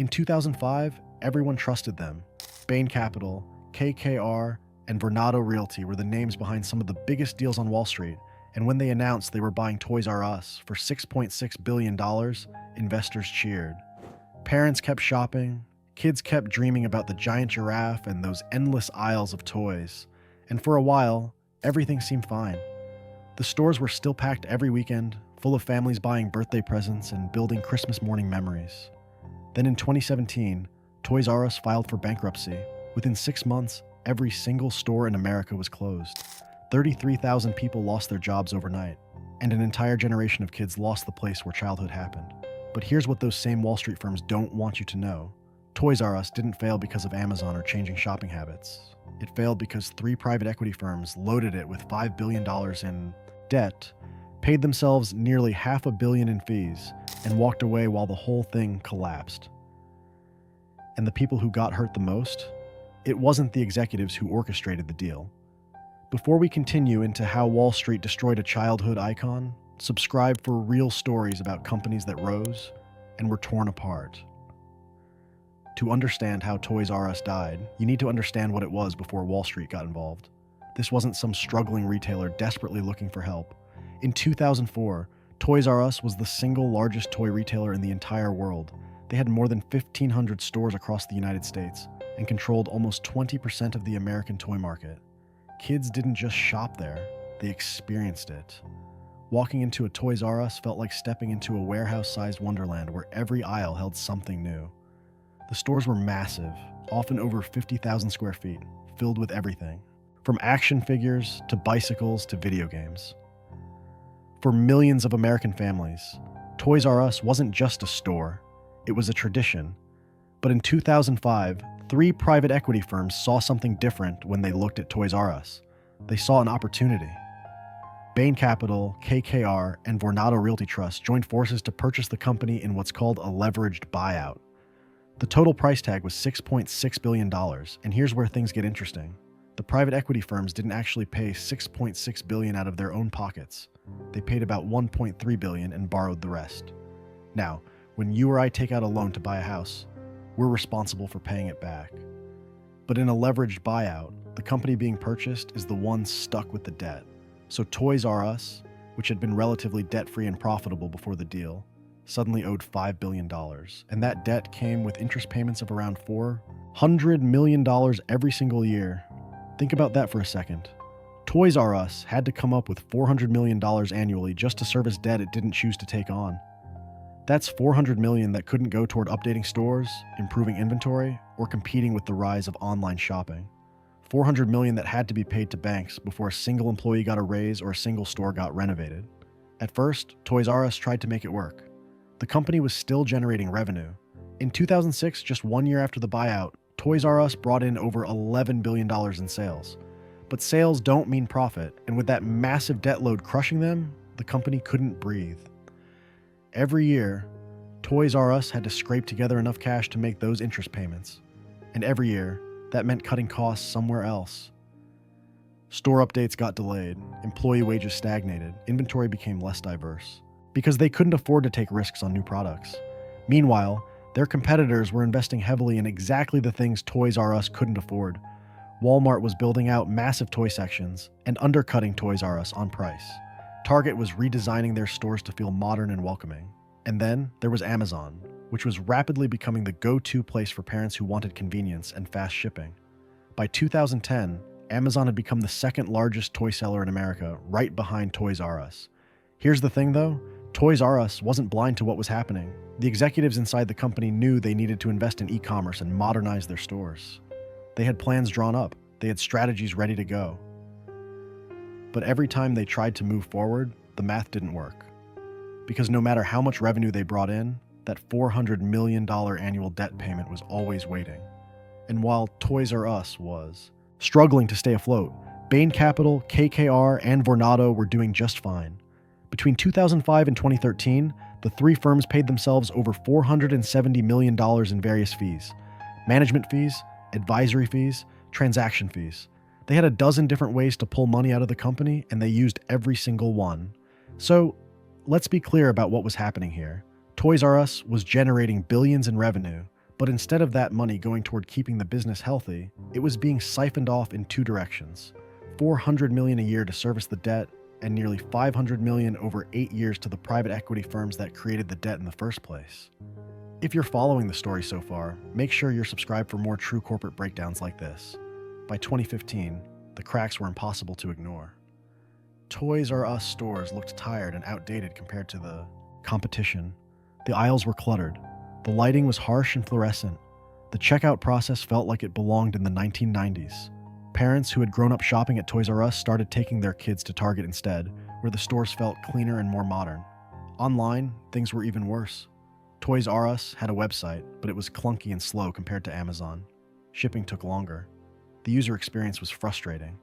In 2005, everyone trusted them. Bain Capital, KKR, and Vornado Realty were the names behind some of the biggest deals on Wall Street, and when they announced they were buying Toys R Us for $6.6 billion, investors cheered. Parents kept shopping, kids kept dreaming about the giant giraffe and those endless aisles of toys, and for a while, everything seemed fine. The stores were still packed every weekend, full of families buying birthday presents and building Christmas morning memories. Then in 2017, Toys R Us filed for bankruptcy. Within 6 months, every single store in America was closed. 33,000 people lost their jobs overnight, and an entire generation of kids lost the place where childhood happened. But here's what those same Wall Street firms don't want you to know. Toys R Us didn't fail because of Amazon or changing shopping habits. It failed because 3 private equity firms loaded it with $5 billion in debt, paid themselves nearly $500 million in fees, and walked away while the whole thing collapsed. And the people who got hurt the most? It wasn't the executives who orchestrated the deal. Before we continue into how Wall Street destroyed a childhood icon, subscribe for real stories about companies that rose and were torn apart. To understand how Toys R Us died, you need to understand what it was before Wall Street got involved. This wasn't some struggling retailer desperately looking for help. In 2004, Toys R Us was the single largest toy retailer in the entire world. They had more than 1,500 stores across the United States and controlled almost 20% of the American toy market. Kids didn't just shop there, they experienced it. Walking into a Toys R Us felt like stepping into a warehouse-sized wonderland where every aisle held something new. The stores were massive, often over 50,000 square feet, filled with everything, from action figures to bicycles to video games. For millions of American families, Toys R Us wasn't just a store, it was a tradition. But in 2005, 3 private equity firms saw something different when they looked at Toys R Us. They saw an opportunity. Bain Capital, KKR, and Vornado Realty Trust joined forces to purchase the company in what's called a leveraged buyout. The total price tag was $6.6 billion, and here's where things get interesting. The private equity firms didn't actually pay $6.6 billion out of their own pockets. They paid about $1.3 billion and borrowed the rest. Now, when you or I take out a loan to buy a house, we're responsible for paying it back. But in a leveraged buyout, the company being purchased is the one stuck with the debt. So Toys R Us, which had been relatively debt-free and profitable before the deal, suddenly owed $5 billion. And that debt came with interest payments of around $400 million every single year. Think about that for a second. Toys R Us had to come up with $400 million annually just to service debt it didn't choose to take on. That's $400 million that couldn't go toward updating stores, improving inventory, or competing with the rise of online shopping. $400 million that had to be paid to banks before a single employee got a raise or a single store got renovated. At first, Toys R Us tried to make it work. The company was still generating revenue. In 2006, just 1 year after the buyout, Toys R Us brought in over $11 billion in sales. But sales don't mean profit, and with that massive debt load crushing them, the company couldn't breathe. Every year, Toys R Us had to scrape together enough cash to make those interest payments. And every year, that meant cutting costs somewhere else. Store updates got delayed, employee wages stagnated, inventory became less diverse, because they couldn't afford to take risks on new products. Meanwhile, their competitors were investing heavily in exactly the things Toys R Us couldn't afford. Walmart was building out massive toy sections and undercutting Toys R Us on price. Target was redesigning their stores to feel modern and welcoming. And then there was Amazon, which was rapidly becoming the go-to place for parents who wanted convenience and fast shipping. By 2010, Amazon had become the second largest toy seller in America, right behind Toys R Us. Here's the thing though, Toys R Us wasn't blind to what was happening. The executives inside the company knew they needed to invest in e-commerce and modernize their stores. They had plans drawn up, they had strategies ready to go. But every time they tried to move forward, the math didn't work. Because no matter how much revenue they brought in, that $400 million annual debt payment was always waiting. And while Toys R Us was struggling to stay afloat, Bain Capital, KKR, and Vornado were doing just fine. Between 2005 and 2013, the 3 firms paid themselves over $470 million in various fees: management fees, advisory fees, transaction fees. They had a dozen different ways to pull money out of the company, and they used every single one. So, let's be clear about what was happening here. Toys R Us was generating billions in revenue, But instead of that money going toward keeping the business healthy, it was being siphoned off in two directions: $400 million a year to service the debt, and nearly $500 million over 8 years to the private equity firms that created the debt in the first place. If you're following the story so far, make sure you're subscribed for more true corporate breakdowns like this. By 2015, the cracks were impossible to ignore. Toys R Us stores looked tired and outdated compared to the competition. The aisles were cluttered. The lighting was harsh and fluorescent. The checkout process felt like it belonged in the 1990s. Parents who had grown up shopping at Toys R Us started taking their kids to Target instead, where the stores felt cleaner and more modern. Online, things were even worse. Toys R Us had a website, but it was clunky and slow compared to Amazon. Shipping took longer. The user experience was frustrating.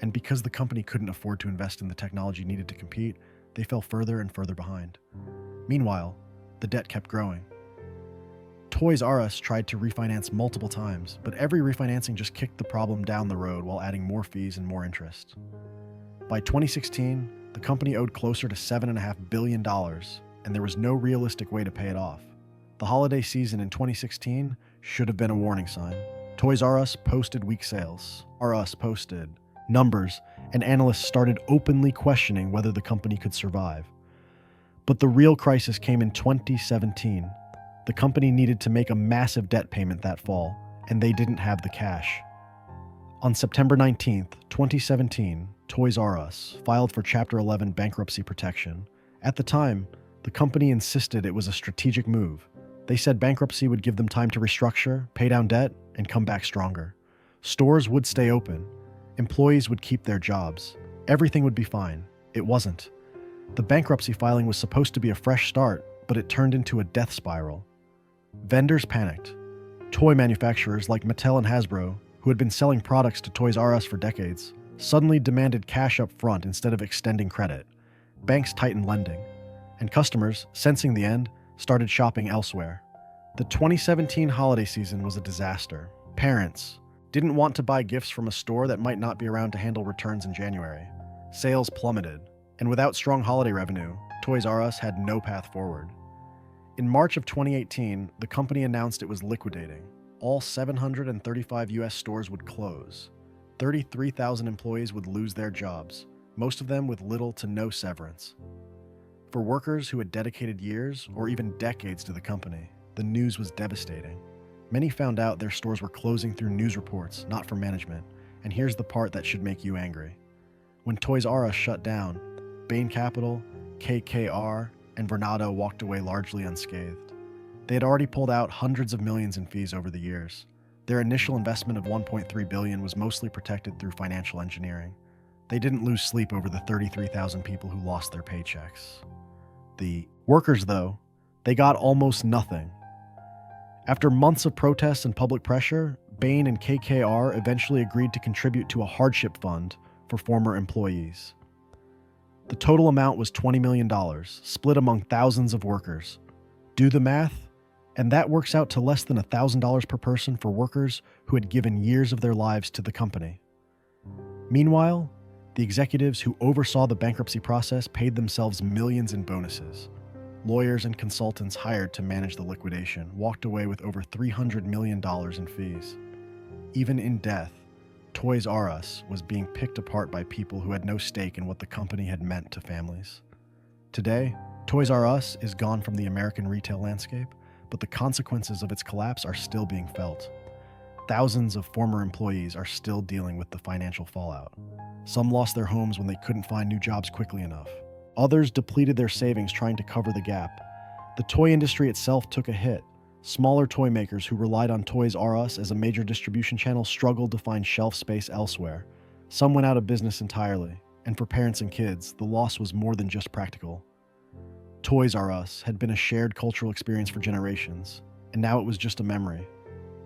And because the company couldn't afford to invest in the technology needed to compete, they fell further and further behind. Meanwhile, the debt kept growing. Toys R Us tried to refinance multiple times, but every refinancing just kicked the problem down the road while adding more fees and more interest. By 2016, the company owed closer to $7.5 billion, and there was no realistic way to pay it off. The holiday season in 2016 should have been a warning sign. Toys R Us posted weak sales. R Us posted numbers, and analysts started openly questioning whether the company could survive. But the real crisis came in 2017. The company needed to make a massive debt payment that fall, and they didn't have the cash. On September 19, 2017, Toys R Us filed for Chapter 11 bankruptcy protection. At the time, the company insisted it was a strategic move. They said bankruptcy would give them time to restructure, pay down debt, and come back stronger. Stores would stay open. Employees would keep their jobs. Everything would be fine. It wasn't. The bankruptcy filing was supposed to be a fresh start, but it turned into a death spiral. Vendors panicked. Toy manufacturers like Mattel and Hasbro, who had been selling products to Toys R Us for decades, suddenly demanded cash up front instead of extending credit. Banks tightened lending, and customers, sensing the end, started shopping elsewhere. The 2017 holiday season was a disaster. Parents didn't want to buy gifts from a store that might not be around to handle returns in January. Sales plummeted, and without strong holiday revenue, Toys R Us had no path forward. In March of 2018, the company announced it was liquidating. All 735 US stores would close. 33,000 employees would lose their jobs, most of them with little to no severance. For workers who had dedicated years or even decades to the company, the news was devastating. Many found out their stores were closing through news reports, not from management. And here's the part that should make you angry. When Toys R Us shut down, Bain Capital, KKR, and Vornado walked away largely unscathed. They had already pulled out hundreds of millions in fees over the years. Their initial investment of $1.3 billion was mostly protected through financial engineering. They didn't lose sleep over the 33,000 people who lost their paychecks. The workers, though, they got almost nothing. After months of protests and public pressure, Bain and KKR eventually agreed to contribute to a hardship fund for former employees. The total amount was $20 million, split among thousands of workers. Do the math, and that works out to less than $1,000 per person for workers who had given years of their lives to the company. Meanwhile, the executives who oversaw the bankruptcy process paid themselves millions in bonuses. Lawyers and consultants hired to manage the liquidation walked away with over $300 million in fees. Even in death, Toys R Us was being picked apart by people who had no stake in what the company had meant to families. Today, Toys R Us is gone from the American retail landscape, but the consequences of its collapse are still being felt. Thousands of former employees are still dealing with the financial fallout. Some lost their homes when they couldn't find new jobs quickly enough. Others depleted their savings trying to cover the gap. The toy industry itself took a hit. Smaller toy makers who relied on Toys R Us as a major distribution channel struggled to find shelf space elsewhere. Some went out of business entirely, and for parents and kids, the loss was more than just practical. Toys R Us had been a shared cultural experience for generations, and now it was just a memory.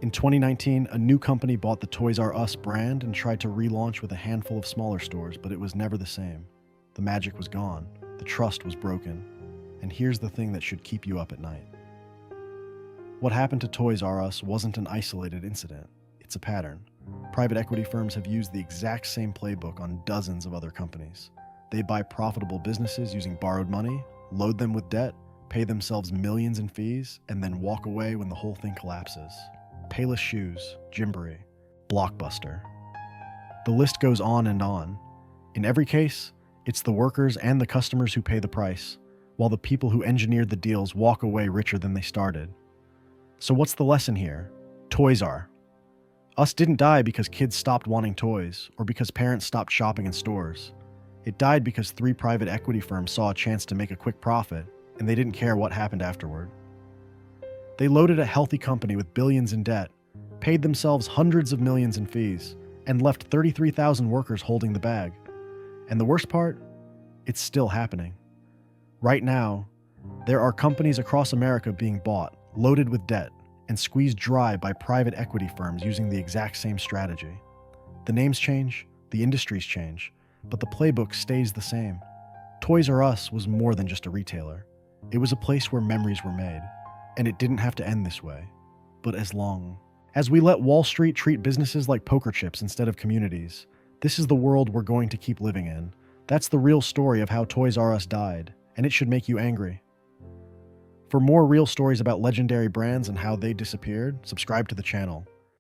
In 2019, a new company bought the Toys R Us brand and tried to relaunch with a handful of smaller stores, but it was never the same. The magic was gone, the trust was broken, and here's the thing that should keep you up at night. What happened to Toys R Us wasn't an isolated incident. It's a pattern. Private equity firms have used the exact same playbook on dozens of other companies. They buy profitable businesses using borrowed money, load them with debt, pay themselves millions in fees, and then walk away when the whole thing collapses. Payless Shoes, Gymboree, Blockbuster. The list goes on and on. In every case, it's the workers and the customers who pay the price, while the people who engineered the deals walk away richer than they started. So what's the lesson here? Toys R Us didn't die because kids stopped wanting toys or because parents stopped shopping in stores. It died because 3 private equity firms saw a chance to make a quick profit, and they didn't care what happened afterward. They loaded a healthy company with billions in debt, paid themselves hundreds of millions in fees, and left 33,000 workers holding the bag. And the worst part? It's still happening. Right now, there are companies across America being bought, loaded with debt, and squeezed dry by private equity firms using the exact same strategy. The names change, the industries change, but the playbook stays the same. Toys R Us was more than just a retailer. It was a place where memories were made, and it didn't have to end this way. But as long as we let Wall Street treat businesses like poker chips instead of communities, this is the world we're going to keep living in. That's the real story of how Toys R Us died, and it should make you angry. For more real stories about legendary brands and how they disappeared, subscribe to the channel.